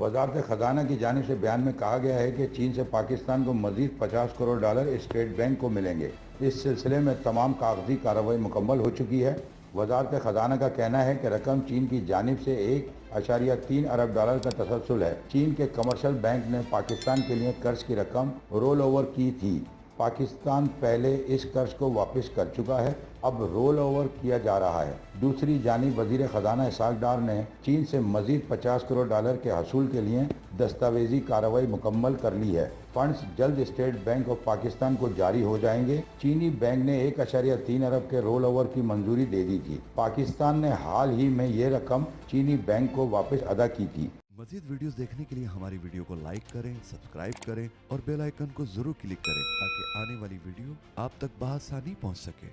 वजारत खजाना की जानिब से बयान में कहा गया है कि चीन से पाकिस्तान को मजीद 50 करोड़ डॉलर स्टेट बैंक को मिलेंगे। इस सिलसिले में तमाम कागजी कार्रवाई मुकम्मल हो चुकी है। वजारत खजाना का कहना है कि रकम चीन की जानिब से 1.3 अरब डॉलर का तसलसल है। चीन के कमर्शियल बैंक ने पाकिस्तान के लिए कर्ज की रकम रोल ओवर की थी। पाकिस्तान पहले इस कर्ज को वापस कर चुका है, अब रोल ओवर किया जा रहा है। दूसरी जानिब वजीर खजाना इसहाक डार ने चीन से मजीद 50 करोड़ डॉलर के हसूल के लिए दस्तावेजी कार्रवाई मुकम्मल कर ली है। फंड्स जल्द स्टेट बैंक ऑफ पाकिस्तान को जारी हो जाएंगे। चीनी बैंक ने 1.3 अरब के रोल ओवर की मंजूरी दे दी थी। पाकिस्तान ने हाल ही में ये रकम चीनी बैंक को वापस अदा की थी। मजीद वीडियोस देखने के लिए हमारी वीडियो को लाइक करें, सब्सक्राइब करें और बेल आइकन को जरूर क्लिक करें ताकि आने वाली वीडियो आप तक बआसानी पहुंच सके।